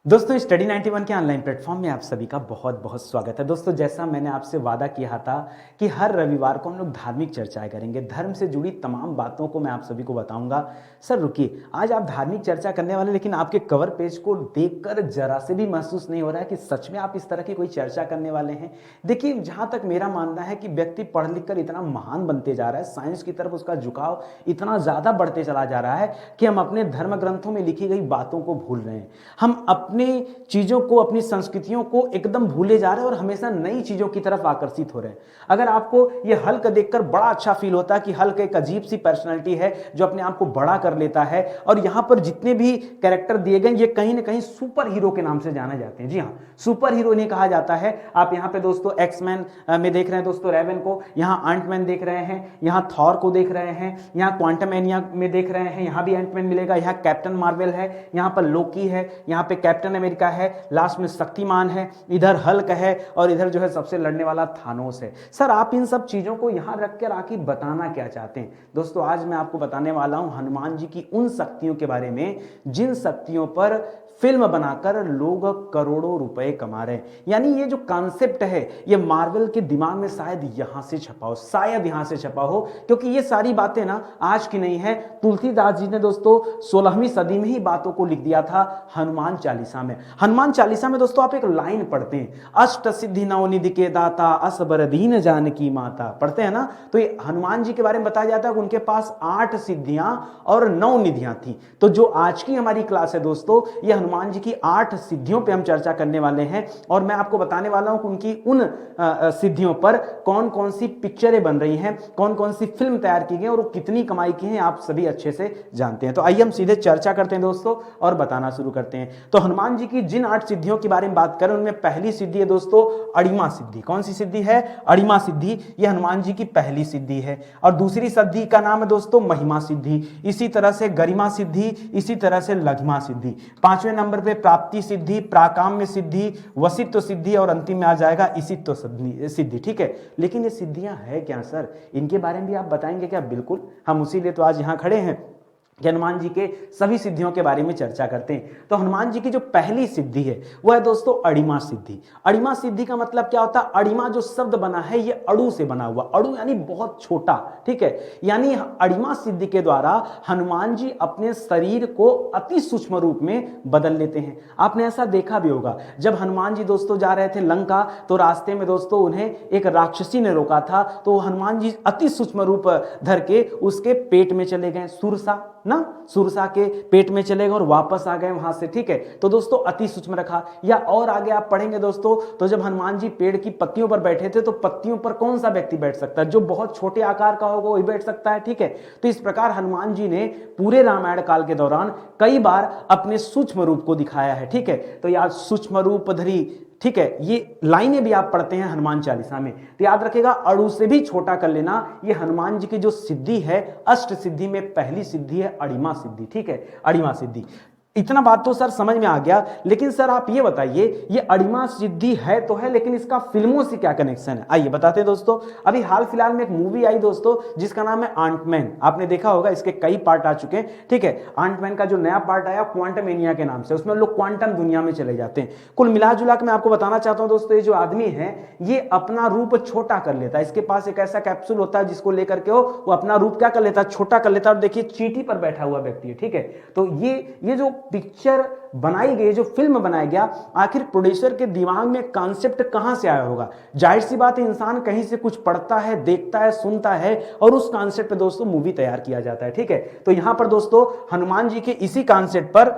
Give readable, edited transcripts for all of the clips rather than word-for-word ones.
दोस्तों स्टडी 91 के online platform में आप सभी का बहुत बहुत स्वागत है। दोस्तों जैसा मैंने आपसे वादा किया था कि हर रविवार को हम लोग धार्मिक चर्चाएं करेंगे, धर्म से जुड़ी तमाम बातों को मैं आप सभी को बताऊंगा। सर रुकिए, आज आप धार्मिक चर्चा करने वाले, लेकिन आपके कवर पेज को देखकर जरा से भी महसूस नहीं हो रहा है कि सच में आप इस तरह की कोई चर्चा करने वाले हैं। देखिए, जहाँ तक मेरा मानना है कि व्यक्ति पढ़ लिख कर इतना महान बनते जा रहा है, साइंस की तरफ उसका झुकाव इतना ज़्यादा बढ़ते चला जा रहा है कि हम अपने धर्म ग्रंथों में लिखी गई बातों को भूल रहे हैं। हम अपनी चीजों को, अपनी संस्कृतियों को एकदम भूले जा रहे हैं और हमेशा नई चीजों की तरफ आकर्षित हो रहे हैं। अगर आपको यह हल्क देखकर बड़ा अच्छा फील होता है कि हल्क एक अजीब सी पर्सनैलिटी है जो अपने आप को बड़ा कर लेता है, और यहां पर जितने भी कैरेक्टर दिए गए ये कहीं ना कहीं सुपर हीरो के नाम से जाने जाते हैं। जी हाँ, सुपर हीरो इन्हें कहा जाता है। आप यहां पे दोस्तों एक्समैन में देख रहे हैं दोस्तों रेवन को, यहां आंटमैन देख रहे हैं, यहां थॉर को देख रहे हैं, यहां क्वांटम एनिया में देख रहे हैं, यहां भी एंटमैन मिलेगा, यहां कैप्टन मार्वल है, यहां पर लोकी है, यहां पे कैप्टन अमेरिका है, लास्ट में शक्तिमान है, इधर हल्क है और इधर जो है सबसे लड़ने वाला थानोस है। सर आप इन सब चीजों को यहां रख कर आखिर बताना क्या चाहते हैं? दोस्तों आज मैं आपको बताने वाला हूं हनुमान जी की उन शक्तियों के बारे में जिन शक्तियों पर फिल्म बनाकर लोग करोड़ों रुपए कमा रहे हैं। यानी ये जो कॉन्सेप्ट है ये मार्वल के दिमाग में शायद यहां से छपा हो, शायद यहां से छपा हो, क्योंकि ये सारी बातें ना आज की नहीं है। तुलसीदास जी ने दोस्तों 16वीं सदी में ही बातों को लिख दिया था हनुमान चालीसा में। हनुमान चालीसा में दोस्तों आप एक लाइन पढ़ते हैं, अष्ट सिद्धि नवनिधि के दाता असबर दीन जानकी माता, पढ़ते हैं ना, तो ये हनुमान जी के बारे में बताया जाता है कि उनके पास 8 सिद्धियां और 9 निधियां थी। तो जो आज की हमारी क्लास है दोस्तों, ये हनुमान जी की 8 सिद्धियों पे हम चर्चा करने वाले हैं और मैं आपको बताने वाला हूं कि उनकी उन सिद्धियों पर कौन कौन सी पिक्चरें बन रही हैं, कौन कौन सी फिल्म तैयार की गई और वो कितनी कमाई की है, आप सभी अच्छे से जानते हैं। तो आइए हम सीधे चर्चा करते हैं दोस्तों और बताना शुरू करते हैं। तो हनुमान जी की जिन 8 सिद्धियों के बारे में बात करें उनमें पहली सिद्धि है दोस्तों अड़िमा सिद्धि। कौन सी सिद्धि है? अड़िमा सिद्धि। यह हनुमान जी की पहली सिद्धि है। और दूसरी सिद्धि का नाम है दोस्तों महिमा सिद्धि, इसी तरह से गरिमा सिद्धि, इसी तरह से लघिमा सिद्धि। 5वें नंबर पे प्राप्ति सिद्धि, प्राकाम्य सिद्धि, वसित्व सिद्धि और अंतिम में आ जाएगा इसित्व सिद्धि। ठीक है, लेकिन ये सिद्धियां है क्या सर? इनके बारे में भी आप बताएंगे क्या? बिल्कुल, हम उसी लिए तो आज यहां खड़े हैं कि हनुमान जी के सभी सिद्धियों के बारे में चर्चा करते हैं। तो हनुमान जी की जो पहली सिद्धि है वह है दोस्तों अड़िमा सिद्धि। अड़िमा सिद्धि का मतलब क्या होता है? अड़िमा जो शब्द बना है ये अड़ु से बना हुआ, अड़ु यानी बहुत छोटा। ठीक है, यानी अड़िमा सिद्धि के द्वारा हनुमान जी अपने शरीर को अति सूक्ष्म रूप में बदल लेते हैं। आपने ऐसा देखा भी होगा, जब हनुमान जी दोस्तों जा रहे थे लंका तो रास्ते में दोस्तों उन्हें एक राक्षसी ने रोका था, तो हनुमान जी अति सूक्ष्म रूप धर के उसके पेट में चले गए, सुरसा ना, सुरसा के पेट में चले गए और वापस आ गए वहां से। ठीक है, तो दोस्तों अति सूक्ष्म रखा। या और आगे आप पढ़ेंगे दोस्तों, तो जब हनुमान जी पेड़ की पत्तियों पर बैठे थे तो पत्तियों पर कौन सा व्यक्ति बैठ सकता है? जो बहुत छोटे आकार का होगा वही बैठ सकता है। ठीक है, तो इस प्रकार हनुमान जी ने पूरे रामायण काल के दौरान कई बार अपने सूक्ष्म रूप को दिखाया है। ठीक है, तो यार सूक्ष्म रूप धरी, ठीक है, ये लाइनें भी आप पढ़ते हैं हनुमान चालीसा में, तो याद रखेगा अड़ु से भी छोटा कर लेना। ये हनुमान जी की जो सिद्धि है, अष्ट सिद्धि में पहली सिद्धि है अड़िमा सिद्धि। ठीक है, अड़िमा सिद्धि। इतना बात तो सर समझ में आ गया, लेकिन सर आप ये बताइए ये अड़िमा सिद्धि है तो है, लेकिन इसका फिल्मों से क्या कनेक्शन है? आइए बताते हैं दोस्तों। अभी हाल फिलहाल में एक मूवी आई दोस्तों जिसका नाम है आंटमैन, आपने देखा होगा, इसके कई पार्ट आ चुके हैं। ठीक है, आंटमैन का जो नया पार्ट आया क्वांटम एनिया के नाम से, उसमें लोग क्वांटम दुनिया में चले जाते हैं। कुल मिला जुला के मैं आपको बताना चाहता हूं दोस्तों, ये जो आदमी है ये अपना रूप छोटा कर लेता है। इसके पास एक ऐसा कैप्सूल होता है जिसको लेकर के वो अपना रूप क्या कर लेता है? छोटा कर लेता है। और देखिए चींटी पर बैठा हुआ व्यक्ति है। ठीक है, तो ये जो पिक्चर बनाई गई, जो फिल्म बनाया गया, आखिर प्रोड्यूसर के दिमाग में कॉन्सेप्ट कहां से आया होगा? जाहिर सी बात है इंसान कहीं से कुछ पढ़ता है, देखता है, सुनता है और उस कॉन्सेप्ट पे दोस्तों मूवी तैयार किया जाता है। ठीक है, तो यहां पर दोस्तों हनुमान जी के इसी कॉन्सेप्ट पर,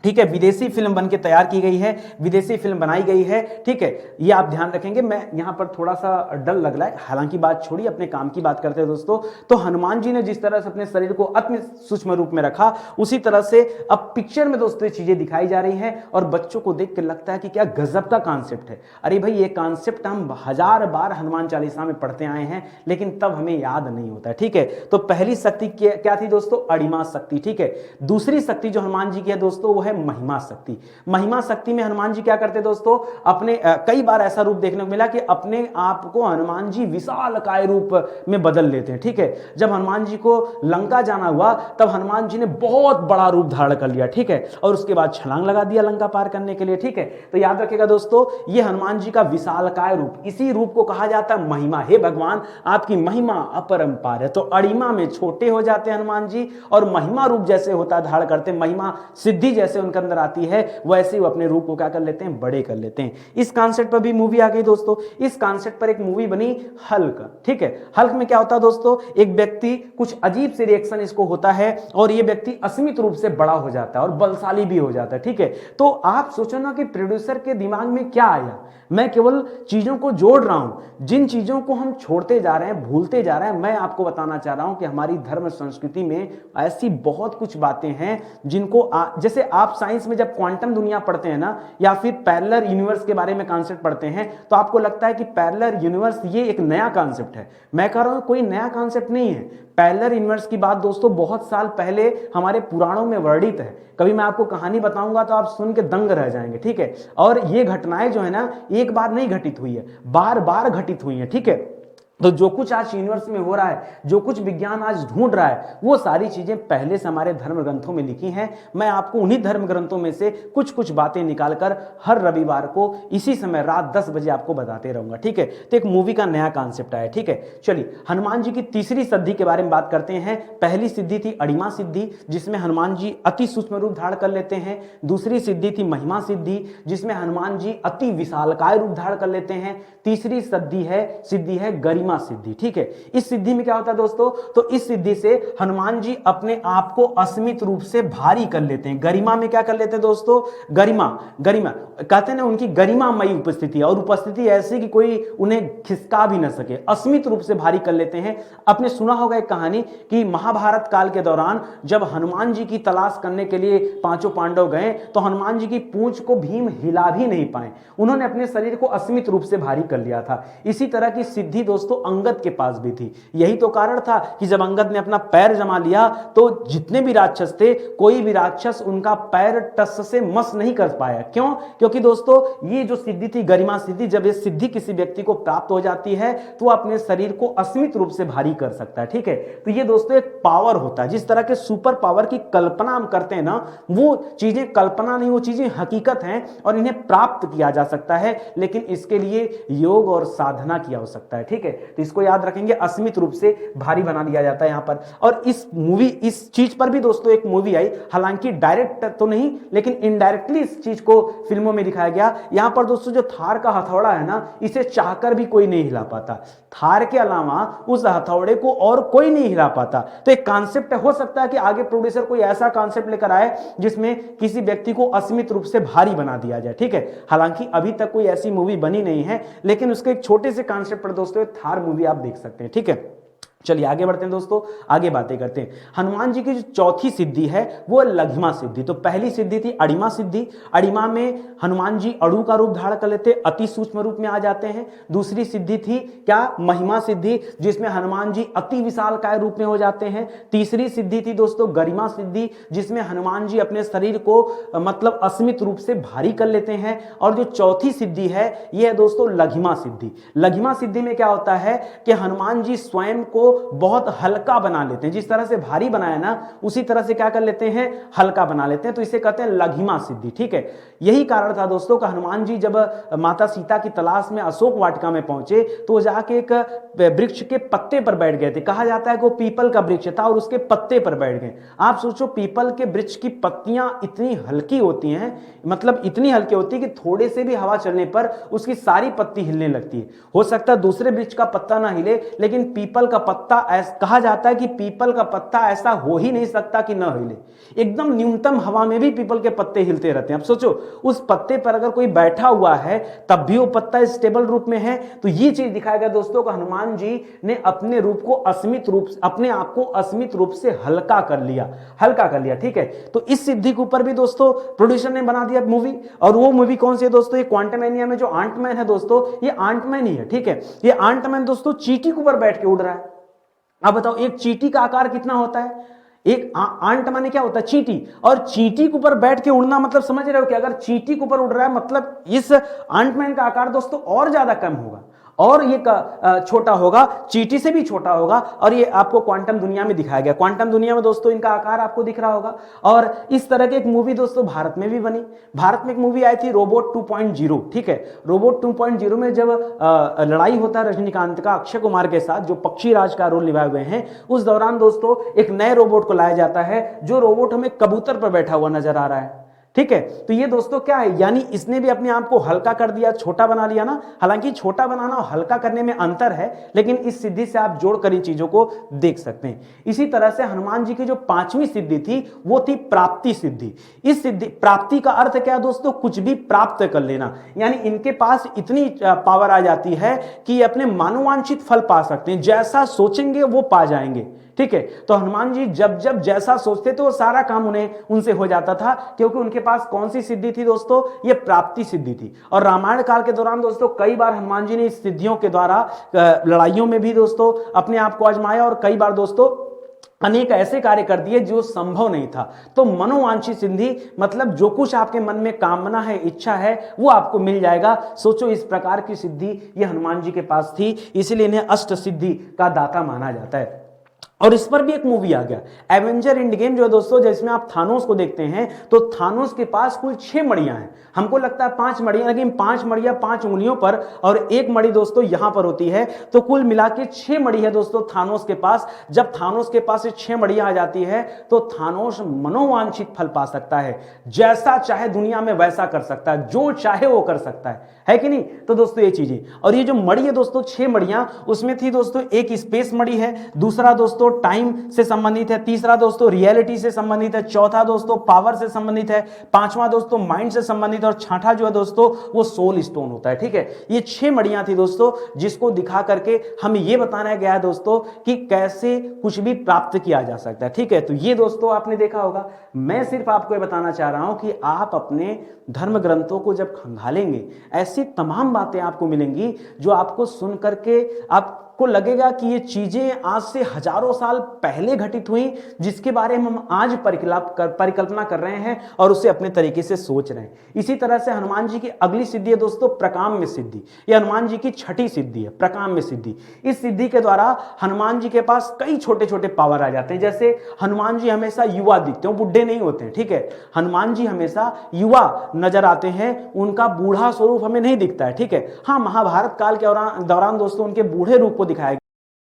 ठीक है, विदेशी फिल्म बनके तैयार की गई है, विदेशी फिल्म बनाई गई है। ठीक है, ये आप ध्यान रखेंगे। मैं यहां पर थोड़ा सा डर लग रहा है, हालांकि बात छोड़िए, अपने काम की बात करते हैं दोस्तों। तो हनुमान जी ने जिस तरह से अपने शरीर को अति सूक्ष्म रूप में रखा, उसी तरह से अब पिक्चर में दोस्तों ये चीजें दिखाई जा रही हैं और बच्चों को देख कर लगता है कि क्या गजब का कॉन्सेप्ट है। अरे भाई, ये कॉन्सेप्ट हम हजार बार हनुमान चालीसा में पढ़ते आए हैं, लेकिन तब हमें याद नहीं होता है। ठीक है, तो पहली शक्ति क्या थी दोस्तों? अड़िमा शक्ति। ठीक है, दूसरी शक्ति जो हनुमान जी की है दोस्तों वो है है महिमा शक्ति। महिमा शक्ति में हनुमान जी क्या करते हैं दोस्तों, अपने कई बार ऐसा रूप देखने को मिला कि अपने आप को हनुमान जी विशालकाय रूप में बदल लेते हैं। ठीक है, जब हनुमान जी को लंका जाना हुआ तब हनुमान जी ने बहुत बड़ा रूप धारण कर लिया। ठीक है, और उसके बाद छलांग लगा दिया लंका पार करने के लिए। ठीक है, तो याद रखिएगा दोस्तों, ये हनुमान जी का विशालकाय रूप, इसी रूप को कहा जाता है महिमा। हे भगवान, आपकी महिमा अपरंपार है। तो अड़िमा में छोटे हो जाते हैं हनुमान जी, और महिमा रूप जैसे होता है धारण करते, महिमा सिद्धि जैसे उनके अंदर आती है, वैसे वो अपने रूप को क्या कर लेते हैं, बड़े कर लेते हैं। इस कॉन्सेप्ट पर भी मूवी आ गई दोस्तों। इस कॉन्सेप्ट पर एक मूवी बनी हल्क। ठीक है, हल्क में क्या होता है दोस्तों, एक व्यक्ति कुछ अजीब से रिएक्शन इसको होता है और ये व्यक्ति असीमित रूप से बड़ा हो जाता है और बलशाली भी हो जाता है। ठीक है, तो आप सोचो ना कि प्रोड्यूसर के दिमाग में क्या आया। मैं केवल चीजों को जोड़ रहा हूं, जिन चीजों को हम छोड़ते जा रहे हैं, भूलते जा रहे हैं, मैं आपको बताना चाह रहा हूं कि हमारी धर्म संस्कृति में ऐसी बहुत कुछ बातें हैं जिनको जैसे आप साइंस में जब क्वांटम दुनिया पढ़ते हैं ना, या फिर पैरेलल यूनिवर्स के बारे में कॉन्सेप्ट पढ़ते हैं, तो आपको लगता है कि पैरेलल यूनिवर्स ये एक नया कॉन्सेप्ट है। मैं कह रहा हूं कोई नया कॉन्सेप्ट नहीं है। पैरेलल यूनिवर्स की बात दोस्तों बहुत साल पहले हमारे पुराणों में वर्णित है। कभी मैं आपको कहानी बताऊंगा तो आप सुन के दंग रह जाएंगे। ठीक है, और ये घटनाएं जो है ना, एक बार नहीं घटित हुई है, बार बार घटित हुई है। ठीक है, तो जो कुछ आज यूनिवर्स में हो रहा है, जो कुछ विज्ञान आज ढूंढ रहा है, वो सारी चीजें पहले से हमारे धर्म ग्रंथों में लिखी हैं। मैं आपको उन्हीं धर्म ग्रंथों में से कुछ कुछ बातें निकालकर हर रविवार को इसी समय रात 10 बजे आपको बताते रहूंगा। ठीक है, तो एक मूवी का नया कॉन्सेप्ट आया। ठीक है, चलिए हनुमान जी की तीसरी सिद्धि के बारे में बात करते हैं। पहली सिद्धि थी अड़िमा सिद्धि, जिसमें हनुमान जी अति सूक्ष्म रूप धारण कर लेते हैं। दूसरी सिद्धि थी महिमा सिद्धि, जिसमें हनुमान जी अति विशालकाय रूप धारण कर लेते हैं। तीसरी सिद्धि है गरिमा सिद्धि। ठीक है, इस सिद्धि में क्या होता है दोस्तों, तो इस सिद्धि से हनुमान जी अपने आप को असीमित रूप से भारी कर लेते हैं। गरिमा में क्या कर लेते हैं दोस्तों, गरिमा कहते हैं ना, उनकी गरिमामयी उपस्थिति, और उपस्थिति ऐसी कि कोई उन्हें खिसका भी ना सके, असीमित रूप से भारी कर लेते हैं। आपने सुना होगा एक कहानी कि महाभारत काल के दौरान जब हनुमान जी की तलाश करने के लिए पांचों पांडव गए, तो हनुमान जी की पूंछ को भीम हिला भी नहीं पाए, उन्होंने अपने शरीर को असीमित रूप से भारी कर लिया था। इसी तरह की सिद्धि दोस्तों अंगद के पास भी थी। यही तो कारण था कि जब अंगद ने अपना पैर जमा लिया तो जितने भी राक्षस थे, कोई भी राक्षस उनका पैर टस से मस नहीं कर पाया। क्यों? क्योंकि दोस्तों ये जो सिद्धि थी गरिमा सिद्धि, जब ये सिद्धि किसी व्यक्ति को प्राप्त हो जाती है तो वो अपने शरीर को असीमित रूप से भारी कर सकता है। ठीक है, तो ये दोस्तों एक पावर होता है। जिस तरह के सुपर पावर की कल्पना हम करते हैं ना, वो चीजें कल्पना नहीं, वो चीजें हकीकत हैं और इन्हें प्राप्त किया जा सकता है, लेकिन इसके लिए योग और साधना की आवश्यकता है। ठीक है, तो इसको याद रखेंगे, असीमित रूप से भारी बना दिया जाता है यहां पर। और इस चीज पर भी दोस्तों एक मूवी आई, हालांकि डायरेक्ट तो नहीं लेकिन इनडायरेक्टली इस चीज को फिल्मों में दिखाया गया। यहां पर दोस्तों जो थार का हथौड़ा है ना, इसे चाहकर भी कोई नहीं हिला पाता। थार के अलावा उस हथौड़े को और कोई नहीं हिला पाता। तो एक कॉन्सेप्ट हो सकता है कि आगे प्रोड्यूसर कोई ऐसा कॉन्सेप्ट लेकर आए जिसमें किसी व्यक्ति को असीमित रूप से भारी बना दिया जाए। ठीक है, हालांकि अभी तक कोई ऐसी मूवी बनी नहीं है, लेकिन उसके एक छोटे से कॉन्सेप्ट पर दोस्तों थार मूवी आप देख सकते हैं। ठीक है, चलिए आगे बढ़ते हैं दोस्तों, आगे बातें करते हैं। हनुमान जी की जो चौथी सिद्धि है वो लघिमा सिद्धि। तो पहली सिद्धि थी अड़िमा सिद्धि। अड़िमा में हनुमान जी अड़ू का रूप धारण कर लेते, अति सूक्ष्म रूप में आ जाते हैं। दूसरी सिद्धि थी क्या, महिमा सिद्धि, जिसमें हनुमान जी अति विशालकाय रूप में हो जाते हैं। तीसरी सिद्धि थी दोस्तों गरिमा सिद्धि, जिसमें हनुमान जी अपने शरीर को मतलब असीमित रूप से भारी कर लेते हैं। और जो चौथी सिद्धि है यह है दोस्तों लघिमा सिद्धि। लघिमा सिद्धि में क्या होता है कि हनुमान जी स्वयं को बहुत हल्का बना लेते हैं। जिस तरह से भारी बनाया ना, उसी तरह से क्या कर लेते हैं, हल्का बना लेते हैं। तो इसे कहते हैं लघिमा सिद्धि। ठीक है, यही कारण था दोस्तों कि हनुमान जी जब माता सीता की तलाश में अशोक वाटिका में पहुंचे तो जाके एक वृक्ष के पत्ते पर बैठ गए थे। कहा जाता है कि वो पीपल का वृक्ष था और उसके पत्ते पर बैठ गए। आप सोचो, पीपल के वृक्ष की पत्तियां इतनी हल्की होती हैं, मतलब इतनी हल्की होती है कि थोड़े से भी हवा चलने पर उसकी सारी पत्ती हिलने लगती है। हो सकता है दूसरे वृक्ष का पत्ता ना हिले, लेकिन पीपल का पत्ता कहा जाता है कि पीपल का पत्ता ऐसा हो ही नहीं सकता कि न हिले। एकदम न्यूनतम हवा में भी पीपल के पत्ते हिलते रहते हैं। अब सोचो, उस पत्ते पर अगर कोई बैठा हुआ है तब भी वो पत्ता स्टेबल रूप में है। तो ये चीज दिखाया गया दोस्तों कि हनुमान जी ने अपने रूप को असीमित रूप से, अपने आप को असीमित रूप से हल्का कर लिया। ठीक है, तो इस सिद्धि के ऊपर भी दोस्तों प्रोड्यूसर ने बना दिया मूवी। और वो मूवी कौन सी है दोस्तों, ये क्वांटमैनिया में जो आंटमैन है दोस्तों, ये आंटमैन ही है। ठीक है, ये आंटमैन दोस्तों चींटी के ऊपर बैठ के उड़ रहा है। अब बताओ, एक चींटी का आकार कितना होता है, एक आंट माने क्या होता है, चींटी, और चींटी के ऊपर बैठ के उड़ना मतलब समझ रहे हो कि अगर चींटी के ऊपर उड़ रहा है मतलब इस आंटमैन का आकार दोस्तों और ज्यादा कम होगा, और ये छोटा होगा, चींटी से भी छोटा होगा, और ये आपको क्वांटम दुनिया में दिखाया गया। क्वांटम दुनिया में दोस्तों इनका आकार आपको दिख रहा होगा। और इस तरह की एक मूवी दोस्तों भारत में भी बनी। भारत में एक मूवी आई थी रोबोट 2.0, ठीक है। रोबोट 2.0 में जब लड़ाई होता है रजनीकांत का अक्षय कुमार के साथ, जो पक्षी राज का रोल निभाए हुए हैं, उस दौरान दोस्तों एक नए रोबोट को लाया जाता है, जो रोबोट हमें कबूतर पर बैठा हुआ नजर आ रहा है, ठीक है। तो ये दोस्तों क्या है, यानी इसने भी अपने आप को हल्का कर दिया, छोटा बना लिया ना। हालांकि छोटा बनाना और हल्का करने में अंतर है, लेकिन इस सिद्धि से आप जोड़कर इन चीजों को देख सकते हैं। इसी तरह से हनुमान जी की जो 5वीं सिद्धि थी वो थी प्राप्ति सिद्धि। इस सिद्धि प्राप्ति का अर्थ क्या है दोस्तों, कुछ भी प्राप्त कर लेना, यानी इनके पास इतनी पावर आ जाती है कि ये अपने मनोवांछित फल पा सकते हैं, जैसा सोचेंगे वो पा जाएंगे, ठीक है। तो हनुमान जी जब जब जैसा सोचते थे वो सारा काम उनसे हो जाता था, क्योंकि उनके पास कौन सी सिद्धि थी दोस्तों, ये प्राप्ति सिद्धि थी। और रामायण काल के दौरान दोस्तों कई बार हनुमान जी ने इस सिद्धियों के द्वारा लड़ाइयों में भी दोस्तों अपने आप को आजमाया, और कई बार दोस्तों अनेक ऐसे कार्य कर दिए जो संभव नहीं था। तो मनोवांछित सिद्धि मतलब जो कुछ आपके मन में कामना है, इच्छा है, वो आपको मिल जाएगा। सोचो इस प्रकार की सिद्धि ये हनुमान जी के पास थी, इसलिए इन्हें अष्ट सिद्धि का दाता माना जाता है। और इस पर भी एक मूवी आ गया एवेंजर एंड गेम जो है दोस्तों, जिसमें आप थानोस को देखते हैं, तो थानोस के पास कुल 6 मड़ियां हैं। हमको लगता है 5 मड़ियां, लेकिन 5 मड़ियां 5 उंगलियों पर, और एक मड़ी दोस्तों यहां पर होती है, तो कुल मिला के 6 मड़ी है दोस्तों थानोस के पास। जब थानोस के पास से 6 मड़ियां आ जाती है तो थानोस मनोवांछित फल पा सकता है, जैसा चाहे दुनिया में वैसा कर सकता है, जो चाहे वो कर सकता है कि नहीं। तो दोस्तों ये चीजें, और ये जो मड़ी है दोस्तों 6 मड़ियां, उसमें थी दोस्तों एक स्पेस मड़ी है, दूसरा दोस्तों टाइम से संबंधित है, तीसरा दोस्तों रियलिटी से संबंधित है, चौथा दोस्तों पावर से संबंधित है, पांचवा दोस्तों माइंड से संबंधित, और छठा जो है दोस्तों वो सोल स्टोन होता है, ठीक है। ये 6 मड़ियां थी दोस्तों, जिसको दिखा करके हमें ये बताना गया है दोस्तों कि कैसे कुछ भी प्राप्त किया जा सकता है, ठीक है। तो ये दोस्तों आपने देखा होगा। मैं सिर्फ आपको ये बताना चाह रहा हूं कि आप अपने धर्म ग्रंथों को जब खंगालेंगे, ऐसी तमाम बातें आपको मिलेंगी जो आपको सुन करके आपको लगेगा कि ये चीजें आज से हजारों साल पहले घटित हुई, जिसके बारे में हम आज परिकल्पना कर रहे हैं और उसे अपने तरीके से सोच रहे हैं। इसी तरह से हनुमान जी की अगली सिद्धि है दोस्तों प्रकाम्य सिद्धि। यह हनुमान जी की 6ठी सिद्धि है, प्रकाम्य सिद्धि। इस सिद्धि के द्वारा हनुमान जी के पास कई छोटे छोटे पावर आ जाते हैं। जैसे हनुमान जी हमेशा युवा दिखते हैं, बुढ़े नहीं होते हैं, ठीक है। हनुमान जी हमेशा युवा नजर आते हैं, उनका बूढ़ा स्वरूप हमें नहीं दिखता है, ठीक है। हाँ, महाभारत काल के दौरान दोस्तों उनके बूढ़े रूप को दिखाया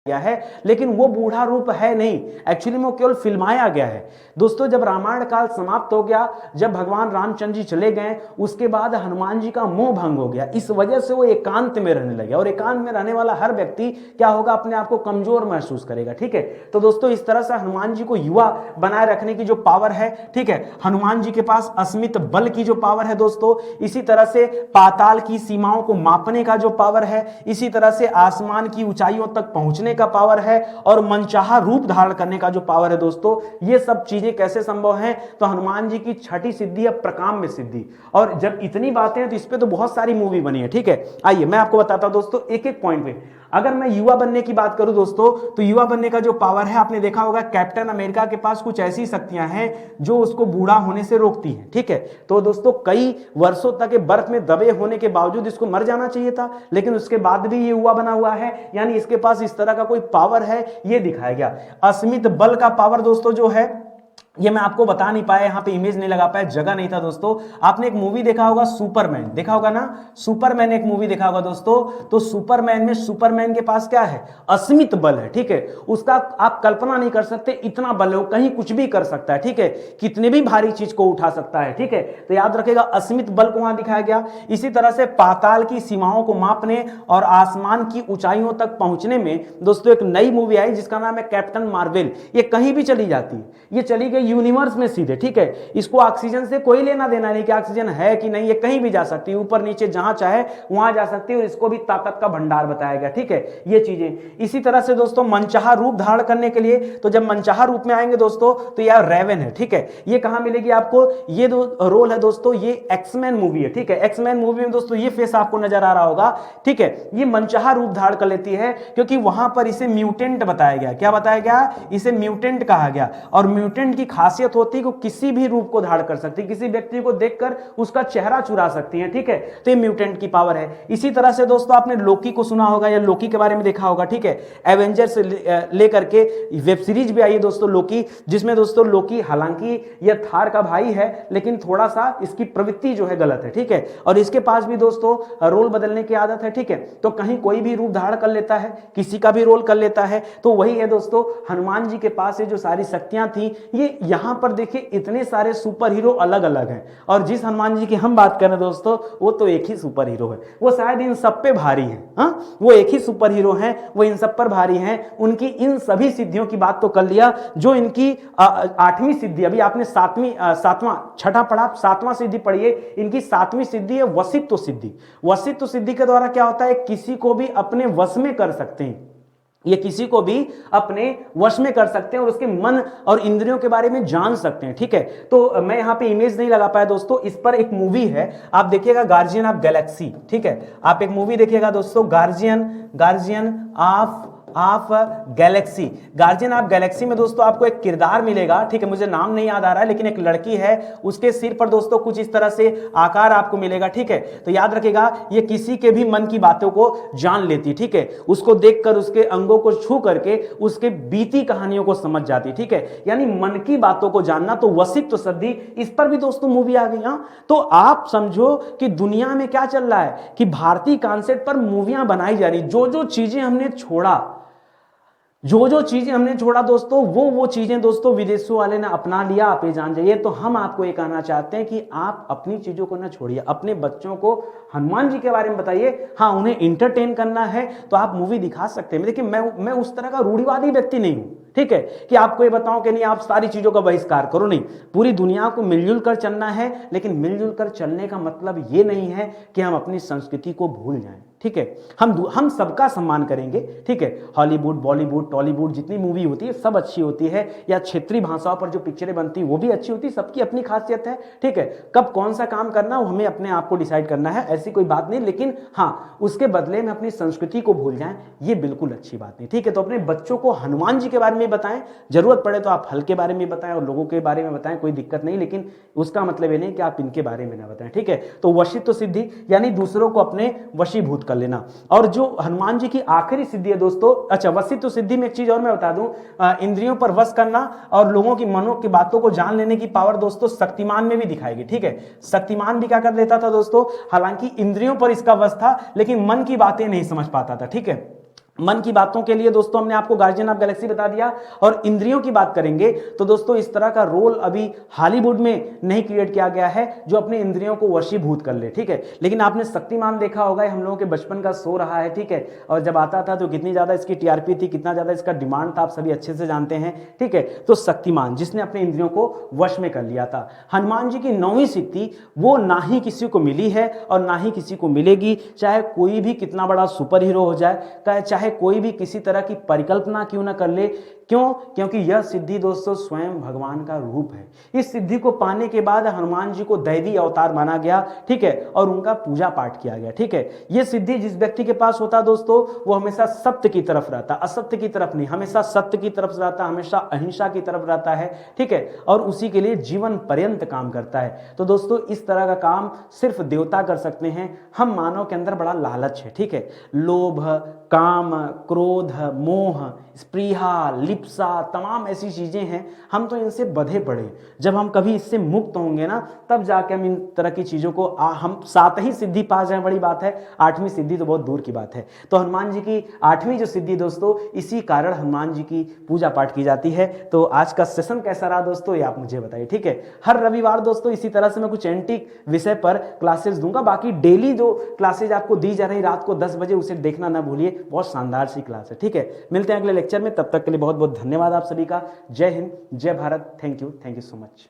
गया है, लेकिन वो बूढ़ा रूप है नहीं, एक्चुअली में वो केवल फिल्माया गया है। दोस्तों जब रामायण काल समाप्त हो गया, जब भगवान रामचंद्र जी चले गए, उसके बाद हनुमान जी का मोह भंग हो गया। इस वजह से वो एकांत में रहने लगे, और एकांत में रहने वाला हर व्यक्ति क्या होगा, अपने आप को कमजोर महसूस करेगा, ठीक है। तो दोस्तों इस तरह से हनुमान जी को युवा बनाए रखने की जो पावर है, ठीक है, हनुमान जी के पास अस्मित बल की जो पावर है दोस्तों, इसी तरह से पाताल की सीमाओं को मापने का जो पावर है, इसी तरह से आसमान की ऊंचाइयों तक पहुंचने का पावर है, और मनचाहा रूप धारण करने का जो पावर है दोस्तों, ये सब चीजें कैसे संभव हैं, तो हनुमान जी की 6ठी सिद्धि है प्रकाम्य सिद्धि। और जब इतनी बातें हैं तो इस पे तो बहुत सारी मूवी बनी है, ठीक है। आइए मैं आपको बताता हूं दोस्तों एक एक पॉइंट पे। अगर मैं युवा बनने की बात करूं दोस्तों, तो युवा बनने का जो पावर है, आपने देखा होगा कैप्टन अमेरिका के पास कुछ ऐसी शक्तियां हैं जो उसको बूढ़ा होने से रोकती हैं, ठीक है। तो दोस्तों कई वर्षों तक बर्फ में दबे होने के बावजूद इसको मर जाना चाहिए था, लेकिन उसके बाद भी ये युवा बना हुआ है, यानी इसके पास इस तरह का कोई पावर है, ये दिखाया गया। अस्मित बल का पावर दोस्तों जो है, ये मैं आपको बता नहीं पाया, यहां पे इमेज नहीं लगा पाया, जगह नहीं था दोस्तों। आपने एक मूवी देखा होगा सुपरमैन, देखा होगा ना, सुपरमैन एक मूवी देखा होगा दोस्तों। तो सुपरमैन में सुपरमैन के पास क्या है, अस्मित बल है, ठीक है। उसका आप कल्पना नहीं कर सकते, इतना बल है, वो कहीं कुछ भी कर सकता है, ठीक है, कितने भी भारी चीज को उठा सकता है, ठीक है। तो याद रखेगा अस्मित बल को वहां दिखाया गया। इसी तरह से पाताल की सीमाओं को मापने और आसमान की ऊंचाइयों तक पहुंचने में दोस्तों एक नई मूवी आई जिसका नाम है कैप्टन मार्वेल। ये कहीं भी चली जाती है, ये चली गई यूनिवर्स में सीधे, ठीक है। इसको ऑक्सीजन से कोई लेना देना नहीं कि ऑक्सीजन है कि नहीं, ये कहीं भी जा सकती है, ऊपर नीचे जहां चाहे वहां जा सकती है, और इसको भी ताकत का भंडार बताया गया, ठीक है। ये चीजें इसी तरह से दोस्तों मनचाहा रूप धारण करने के लिए, तो जब मनचाहा रूप में आएंगे दोस्तों तो यह रेवन है, ठीक है। ये कहां मिलेगी आपको, ये रोल है दोस्तों, ये एक्समैन मूवी है, ठीक है। एक्समैन मूवी में दोस्तों ये फेस आपको नजर आ रहा होगा, ठीक है। ये मनचाहा रूप धारण कर लेती है क्योंकि वहां पर इसे म्यूटेंट बताया गया। क्या बताया गया, इसे म्यूटेंट कहा गया। और म्यूटेंट की खासियत होती है कि किसी भी रूप को धारण कर सकती है, किसी व्यक्ति को देखकर उसका चेहरा चुरा सकती है, ठीक है। तो ये म्यूटेंट की पावर है। इसी तरह से दोस्तों आपने लोकी को सुना होगा या लोकी के बारे में देखा होगा, ठीक है। एवेंजर्स लेकर के वेब सीरीज भी आई है दोस्तों लोकी, जिसमें दोस्तों लोकी हालांकि यह थार का भाई है, लेकिन थोड़ा सा इसकी प्रवृत्ति जो है गलत है, ठीक है। और इसके पास भी दोस्तों रोल बदलने की आदत है, ठीक है। तो कहीं कोई भी रूप धारण कर लेता है, किसी का भी रोल कर लेता है। तो वही है दोस्तों, हनुमान जी के पास ये जो सारी शक्तियां थी, ये यहां पर देखिए इतने सारे सुपर हीरो अलग अलग हैं, और जिस हनुमान जी की हम बात करें दोस्तों, वो तो एक ही सुपर हीरो है। वो शायद इन सब पे भारी है, हाँ, वो एक ही सुपर हीरो है, वो इन सब पर भारी हैं। उनकी इन सभी सिद्धियों की बात तो कर लिया, जो इनकी 8वीं सिद्धि, अभी आपने छठा पढ़ा, 7वां सिद्धि पढ़िए। इनकी 7वीं सिद्धि है वशित्व सिद्धि। वशित्व सिद्धि के द्वारा क्या होता है, किसी को भी अपने वश में कर सकते हैं, ये किसी को भी अपने वश में कर सकते हैं और उसके मन और इंद्रियों के बारे में जान सकते हैं, ठीक है। तो मैं यहां पे इमेज नहीं लगा पाया दोस्तों, इस पर एक मूवी है, आप देखिएगा, गार्जियन ऑफ गैलेक्सी, ठीक है। आप एक मूवी देखिएगा दोस्तों, guardian of Galaxy. Guardian of Galaxy में दोस्तों आपको एक किरदार मिलेगा, ठीक है, मुझे नाम नहीं याद आ रहा है, लेकिन एक लड़की है, उसके सिर पर दोस्तों कुछ इस तरह से आकार आपको मिलेगा, ठीक है। तो याद रखिएगा, ये किसी के भी मन की बातों को जान लेती, ठीक है। उसको देखकर, उसके अंगों को छू करके उसके बीती कहानियों को समझ जाती, ठीक है। यानी मन की बातों को जानना, तो वशित्व सिद्धि, इस पर भी दोस्तों मूवी आ गई। तो आप समझो कि दुनिया में क्या चल रहा है कि भारतीय कॉन्सेप्ट पर मूवियां बनाई जा रही। जो चीजें हमने छोड़ा दोस्तों, वो चीजें दोस्तों विदेशों वाले ने अपना लिया, आप ये जान जाइए। तो हम आपको ये कहना चाहते हैं कि आप अपनी चीजों को ना छोड़िए, अपने बच्चों को हनुमान जी के बारे में बताइए। हाँ, उन्हें इंटरटेन करना है तो आप मूवी दिखा सकते हैं। देखिए, मैं उस तरह का रूढ़िवादी व्यक्ति नहीं हूं, ठीक है, कि आपको ये बताऊं कि नहीं आप सारी चीजों का बहिष्कार करो, नहीं। पूरी दुनिया को मिलजुल कर चलना है, लेकिन मिलजुल कर चलने का मतलब ये नहीं है कि हम अपनी संस्कृति को भूल जाएं, ठीक है। हम सबका सम्मान करेंगे, ठीक है। हॉलीवुड, बॉलीवुड, टॉलीवुड जितनी मूवी होती है सब अच्छी होती है, या क्षेत्रीय भाषाओं पर जो पिक्चरें बनती है वो भी अच्छी होती है, सबकी अपनी खासियत है, ठीक है। कब कौन सा काम करना वो हमें अपने आप को डिसाइड करना है, ऐसी कोई बात नहीं। लेकिन हाँ, उसके बदले में अपनी संस्कृति को भूल जाएं, ये बिल्कुल अच्छी बात नहीं, ठीक है। तो अपने बच्चों को हनुमान जी के बारे में बताएं, जरूरत पड़े तो आप हल के बारे में बताएं और लोगों के बारे में बताएं, कोई दिक्कत नहीं, लेकिन उसका मतलब ये नहीं कि आप इनके बारे में ना बताएं, ठीक है। तो वशित्व सिद्धि यानी दूसरों को अपने वशीभूत कर लेना। और जो हनुमान जी की आखिरी सिद्धि है दोस्तों, अच्छा, वशित्व सिद्धि में एक चीज और मैं बता दूं, इंद्रियों पर वश करना और लोगों की मनों की बातों को जान लेने की पावर दोस्तों शक्तिमान में भी दिखाएगी, ठीक है। शक्तिमान भी क्या कर लेता था दोस्तों, हालांकि इंद्रियों पर इसका वश था, लेकिन मन की बातें नहीं समझ पाता था, ठीक है। मन की बातों के लिए दोस्तों हमने आपको गार्जियन ऑफ गैलेक्सी बता दिया। और इंद्रियों की बात करेंगे तो दोस्तों इस तरह का रोल अभी हॉलीवुड में नहीं क्रिएट किया गया है जो अपने इंद्रियों को वशीभूत कर ले, ठीक है। लेकिन आपने शक्तिमान देखा होगा, हम लोगों के बचपन का शो रहा है, ठीक है। और जब आता था तो कितनी ज्यादा इसकी टीआरपी थी, कितना ज्यादा इसका डिमांड था, आप सभी अच्छे से जानते हैं, ठीक है। तो शक्तिमान जिसने अपने इंद्रियों को वश में कर लिया था। हनुमान जी की 9वीं सिद्धि वो ना ही किसी को मिली है और ना ही किसी को मिलेगी, चाहे कोई भी कितना बड़ा सुपर हीरो हो जाए, चाहे कोई भी किसी तरह की परिकल्पना क्यों ना कर ले। क्यों? क्योंकि यह सिद्धि दोस्तों स्वयं भगवान का रूप है। इस सिद्धि को पाने के बाद हनुमान जी को दैवी अवतार माना गया, ठीक है, और उनका पूजा पाठ किया गया, ठीक है। यह सिद्धि जिस व्यक्ति के पास होता दोस्तों, वो हमेशा सत्य की तरफ रहता, असत्य की तरफ नहीं, हमेशा सत्य की तरफ रहता, हमेशा अहिंसा की तरफ रहता है, ठीक है, और उसी के लिए जीवन पर्यंत काम करता है। तो दोस्तों इस तरह का काम सिर्फ देवता कर सकते हैं। हम मानव के अंदर बड़ा लालच है, ठीक है, लोभ, काम, क्रोध, मोह, स्पृहा, लिप्सा, तमाम ऐसी चीजें हैं, हम तो इनसे बंधे पड़े। जब हम कभी इससे मुक्त होंगे ना, तब जाके हम इन तरह की चीजों को हम 7 ही सिद्धि पा जाए, बड़ी बात है। 8वीं सिद्धि तो बहुत दूर की बात है। तो हनुमान जी की 8वीं जो सिद्धि दोस्तों, इसी कारण हनुमान जी की पूजा पाठ की जाती है। तो आज का सेशन कैसा रहा दोस्तों, ये आप मुझे बताइए, ठीक है। हर रविवार दोस्तों इसी तरह से मैं कुछ एंटीक विषय पर क्लासेस दूंगा। बाकी डेली जो क्लासेज आपको दी जा रही रात को 10 बजे, उसे देखना ना भूलिए, बहुत शानदार शानदार सी क्लास है। ठीक है, मिलते हैं अगले लेक्चर में, तब तक के लिए बहुत बहुत धन्यवाद आप सभी का। जय हिंद, जय Bharat, thank you so much.